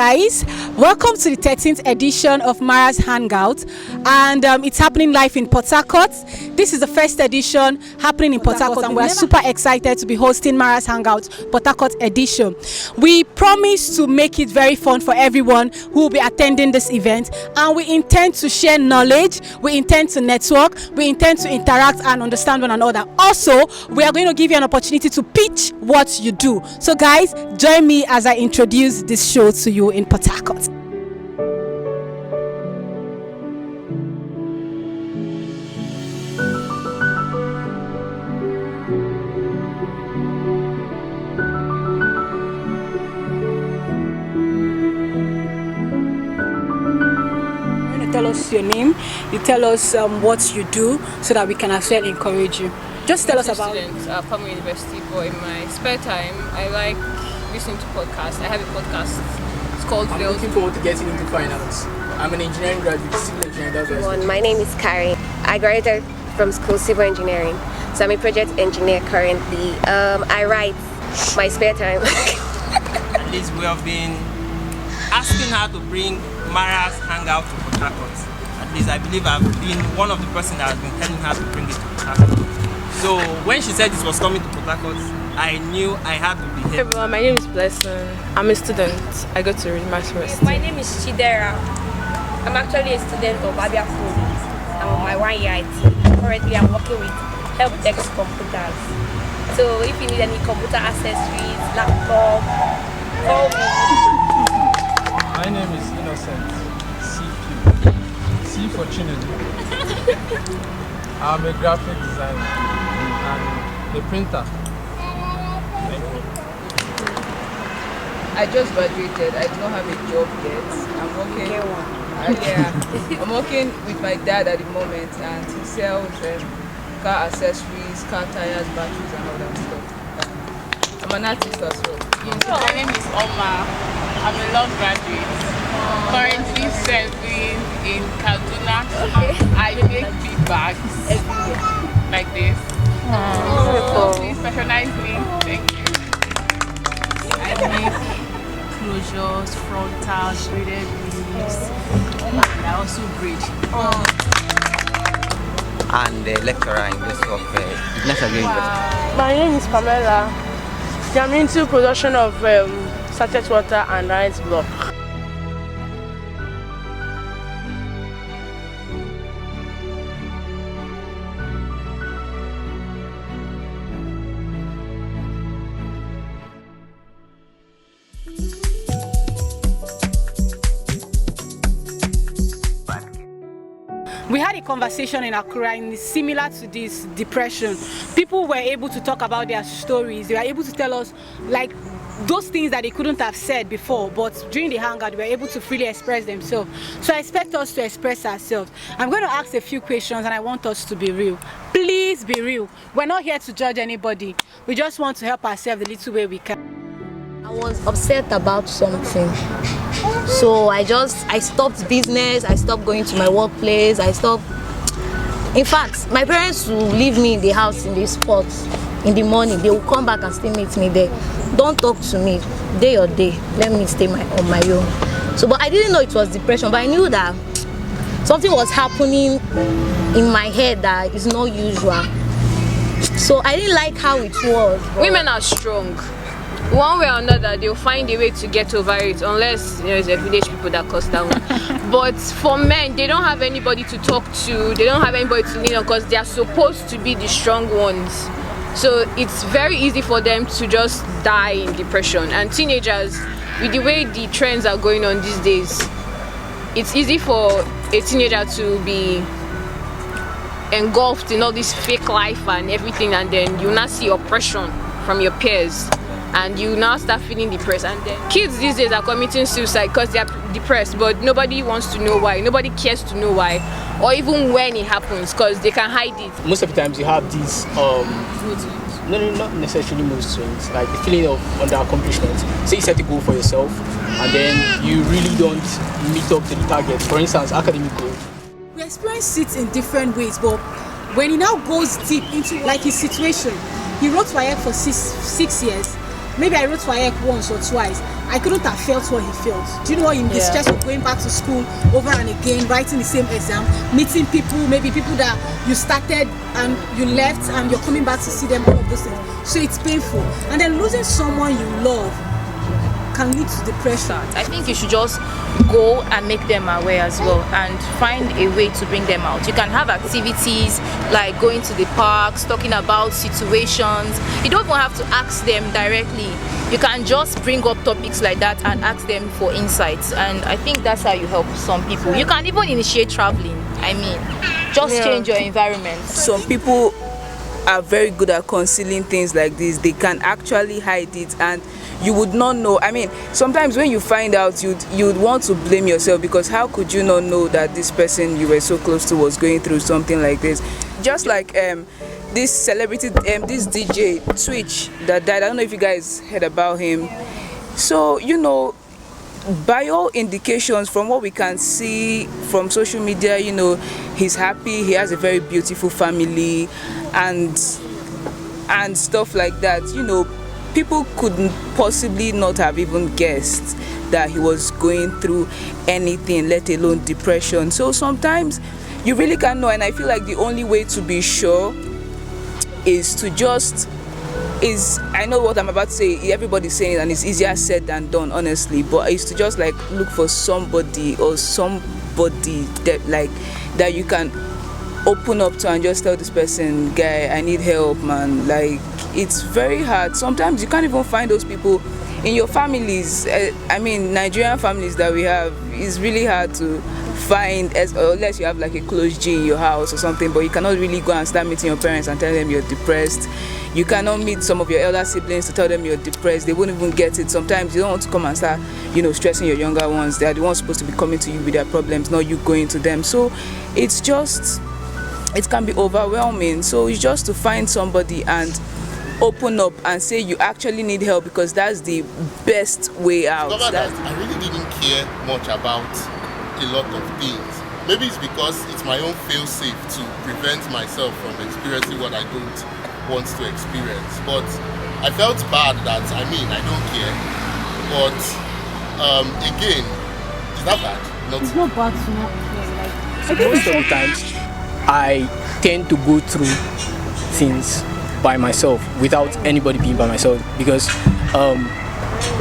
guys, welcome to the 13th edition of Mara's Hangout, and it's happening live in Port Harcourt. This is the first edition happening in Port Harcourt, and we're super excited to be hosting Mara's Hangout Port Harcourt edition. We promise to make it very fun for everyone who will be attending this event, and we intend to share knowledge, we intend to network, we intend to interact and understand one another. Also, we are going to give you an opportunity to pitch what you do. So guys, join me as I introduce this show to you in Port Harcourt. Tell us your name, you tell us what you do so that we can as well encourage you. Just tell us about it. At Palmer University, but in my spare time, I like listening to podcasts. I have a podcast. It's called I'm looking forward to getting into finance. I'm an engineering graduate, civil engineering. That's what My name is Kari. I graduated from school civil engineering. So I'm a project engineer currently. I write my spare time. At least we have been asking her to bring Mara's Hangout to Port Harcourt. At least I believe I've been one of the person that has been telling her to bring it to Port Harcourt. So when she said this was coming to Port Harcourt, I knew I had to be here. Hey everyone, my name is Blessing. I'm a student. I go to Redeemer's University. My name is Chidera. I'm actually a student of Abia School. I'm on my 1 year IT. Currently, I'm working with Helpdesk Computers. So if you need any computer accessories, laptop, call me. My name is Innocent, CQ, C for Chinedu. I'm a graphic designer and a printer. Thank you. I just graduated. I do not have a job yet. I'm working. I'm working with my dad at the moment, and he sells car accessories, car tires, batteries, and all that stuff. I'm an artist as well. My name is Oma. I'm a law graduate. Currently serving in Kaduna. I make big bags like this. So please patronize me. Thank you. I make closures, frontals, braided weaves, and I also braid. And the lecturer in this of International University. My name is Pamela. I'm into production of sachet water and rice block. We had a conversation in Accra and it's similar to this depression. People were able to talk about their stories. They were able to tell us like those things that they couldn't have said before, but during the hangout, they were able to freely express themselves. So I expect us to express ourselves. I'm going to ask a few questions and I want us to be real. Please be real. We're not here to judge anybody. We just want to help ourselves the little way we can. I was upset about something. So I stopped business, I stopped going to my workplace, in fact, my parents will leave me in the house in the spot in the morning. They will come back and still meet me there. Don't talk to me, day or day, let me stay on my own. So, but I didn't know it was depression, but I knew that something was happening in my head that is not usual. So I didn't like how it was. Women are strong. One way or another, they'll find a way to get over it, unless it's the village people that cause that one. But for men, they don't have anybody to talk to, they don't have anybody to lean on because they are supposed to be the strong ones. So it's very easy for them to just die in depression. And teenagers, with the way the trends are going on these days, it's easy for a teenager to be engulfed in all this fake life and everything, and then you not see oppression from your peers. And you now start feeling depressed, and then kids these days are committing suicide because they are depressed, but nobody wants to know why, nobody cares to know why, or even when it happens, because they can hide it. Most of the times you have these no, not necessarily mood swings, like the feeling of under-accomplishment. Say you set a goal for yourself and then you really don't meet up to the target. For instance, academic goal. We experience it in different ways, but when he now goes deep into like his situation, he wrote WAEC for six years. maybe I wrote for Ek once or twice, I couldn't have felt what he felt. Do you know what in the stress of going back to school over and again, writing the same exam, meeting people, maybe people that you started and you left and you're coming back to see them, all of those things. So it's painful. And then losing someone you love can lead to depression. I think you should just go and make them aware as well and find a way to bring them out. You can have activities like going to the parks, talking about situations. You don't even have to ask them directly. You can just bring up topics like that and ask them for insights, and I think that's how you help some people. You can even initiate traveling. I mean, just change your environment. Some people are very good at concealing things like this. They can actually hide it and you would not know. I mean, sometimes when you find out, you'd want to blame yourself, because how could you not know that this person you were so close to was going through something like this? Just like this celebrity, this DJ Twitch that died. I don't know if you guys heard about him. So, you know, by all indications, from what we can see from social media, you know, he's happy, he has a very beautiful family and stuff like that. You know, people couldn't possibly not have even guessed that he was going through anything, let alone depression. So sometimes you really can't know, and I feel like the only way to be sure is to just I know what I'm about to say, everybody's saying it and it's easier said than done, honestly, but it's to just like look for somebody that you can open up to and just tell this person, guy, I need help, man. Like, it's very hard. Sometimes you can't even find those people in your families. I mean, Nigerian families that we have, it's really hard to find, unless you have like a close G in your house or something, but you cannot really go and start meeting your parents and tell them you're depressed. You cannot meet some of your elder siblings to tell them you're depressed. They won't even get it. Sometimes you don't want to come and start, you know, stressing your younger ones. They are the ones supposed to be coming to you with their problems, not you going to them. So it's just, it can be overwhelming. So it's just to find somebody and open up and say you actually need help, because that's the best way out. I really didn't care much about a lot of things. Maybe it's because it's my own fail-safe to prevent myself from experiencing what I don't want to experience. But I felt bad that, I mean, I don't care. But again, is that bad? It's not bad to not care. Like, most of the times I tend to go through things by myself without anybody being by myself, because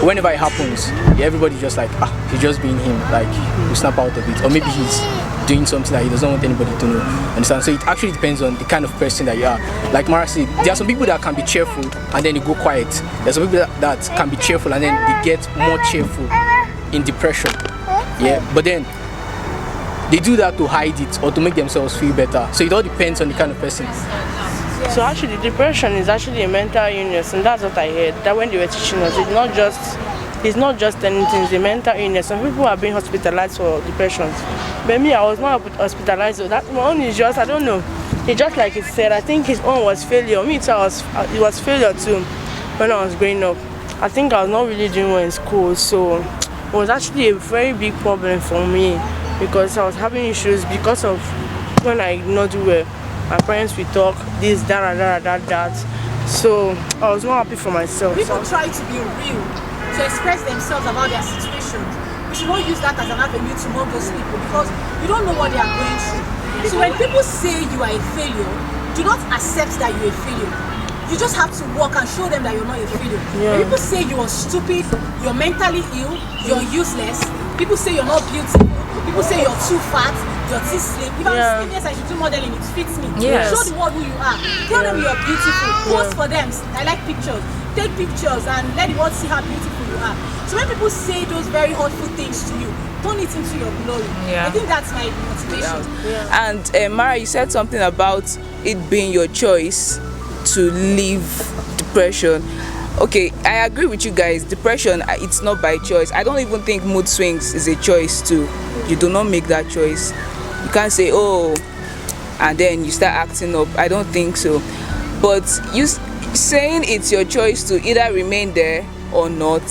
whenever it happens, everybody's just like, he's just being him, like you snap out of it, or maybe he's doing something that he doesn't want anybody to know. Understand? So it actually depends on the kind of person that you are. Like Mara said, there are some people that can be cheerful and then they go quiet. There's some people that can be cheerful and then they get more cheerful in depression. Yeah, but then they do that to hide it or to make themselves feel better. So it all depends on the kind of person. So actually, depression is actually a mental illness, and that's what I heard. That when they were teaching us, it's not just anything. It's a mental illness. Some people are being hospitalized for depression, but me, I was not hospitalized. So that my own is just, I don't know. It's just like it said. I think his own was failure. Me too. It was failure too when I was growing up. I think I was not really doing well in school, so it was actually a very big problem for me, because I was having issues because of when I did not do well. My parents will talk this, that. So I was not happy for myself. People try to be real, to express themselves about their situations. We should not use that as an avenue to mock those people, because you don't know what they are going through. So when people say you are a failure, do not accept that you're a failure. You just have to walk and show them that you're not a failure. When people say you are stupid, you're mentally ill, you're useless, people say you're not beautiful, people say you're too fat, you're too slim. If I'm slim, yes, I should do modeling, it fits me. Show the world who you are. Tell them you're beautiful. Post for them. I like pictures. Take pictures and let the world see how beautiful you are. So when people say those very hurtful things to you, turn it into your glory. I think that's my motivation. And Mara, you said something about it being your choice to leave depression. Okay, I agree with you guys. Depression, it's not by choice. I don't even think mood swings is a choice too. You do not make that choice. You can't say, oh, and then you start acting up. I don't think so. But you saying it's your choice to either remain there or not,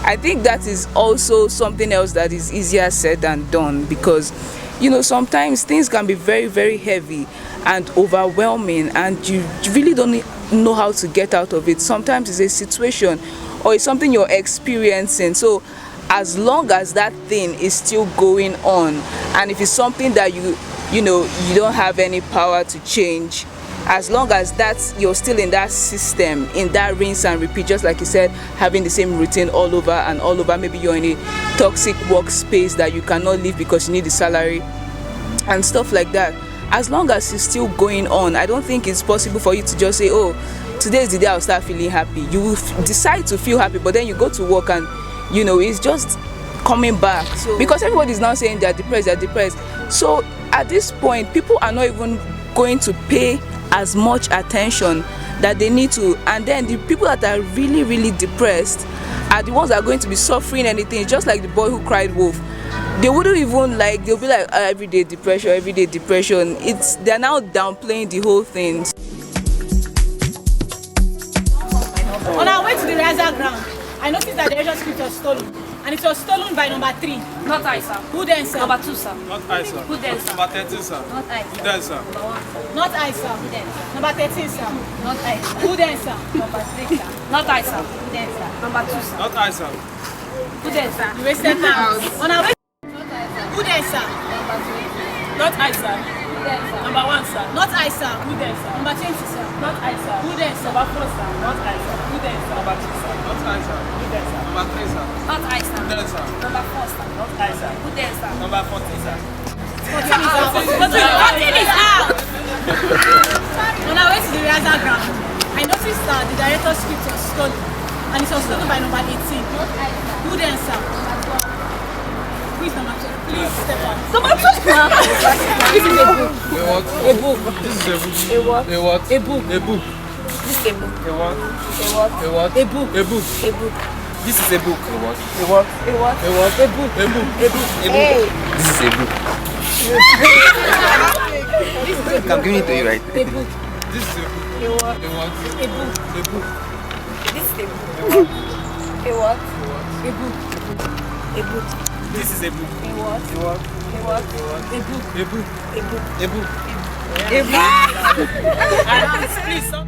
I think that is also something else that is easier said than done, because you know, sometimes things can be very, very heavy and overwhelming, and you really don't know how to get out of it. Sometimes it's a situation or it's something you're experiencing. So as long as that thing is still going on, and if it's something that you don't have any power to change, as long as you're still in that system, in that rinse and repeat, just like you said, having the same routine all over and all over. Maybe you're in a toxic workspace that you cannot leave because you need the salary and stuff like that. As long as it's still going on, I don't think it's possible for you to just say, oh, today is the day I'll start feeling happy. You will decide to feel happy, but then you go to work and it's just coming back. Because everybody's now saying they're depressed. So at this point, people are not even going to pay as much attention that they need to, and then the people that are really, really depressed are the ones that are going to be suffering anything. Just like the boy who cried wolf. They wouldn't even they'll be like, everyday depression. They're now downplaying the whole thing. On our way to the rehearsal ground, I noticed that the rehearsal script was stolen. And it was stolen by number 3. Not I, sir. Who then, sir? Number 2, sir. Not I, sir. Who then, sir? Number 13, sir. Not I, Who then, sir? Not I, sir. Who then? Number 13, sir. Not I, sir. Who then, sir? Number 3, sir. Not I, sir. Who then, sir? Number 2, sir. Not I, sir. Who then, sir? You wasted time. On our way. Not I, sir. Who then, sir? Number 2. Not I, sir. Who then, sir? Number 1, sir. Not I, sir. Who then, sir? Number 20, sir. Not I, sir. Who then, sir? Number 4, sir. Not I, sir. Who then, sir? Number 2, sir. Not I, sir. Who then, sir? Number 3, sir. Not I, sir. Who then, sir? Number 4, sir. Not I, sir. Who then, sir? Number 14, sir. 14 is out. 14 is out. On our way to the rehearsal ground, I noticed that the director's script was stolen, and it was stolen by number 18. Who then, sir? Who is number 12? Please step out. Number 12. This is a book. A what? A book. This is a book. A what? A what? A book. A book. This is a book. A what? A what? A what? A book. A book. A book. This is a book. A what? A what? A what? A what? A book. A book. A book. A book. This is a book. This is a book. I'm giving it to you right. A book. This is a book. A what? A what? A book. A book. This is a book. A what? A book. A book. This is a book. A what? A what? A what? A book. A book. A book. A book. A book. Please stop.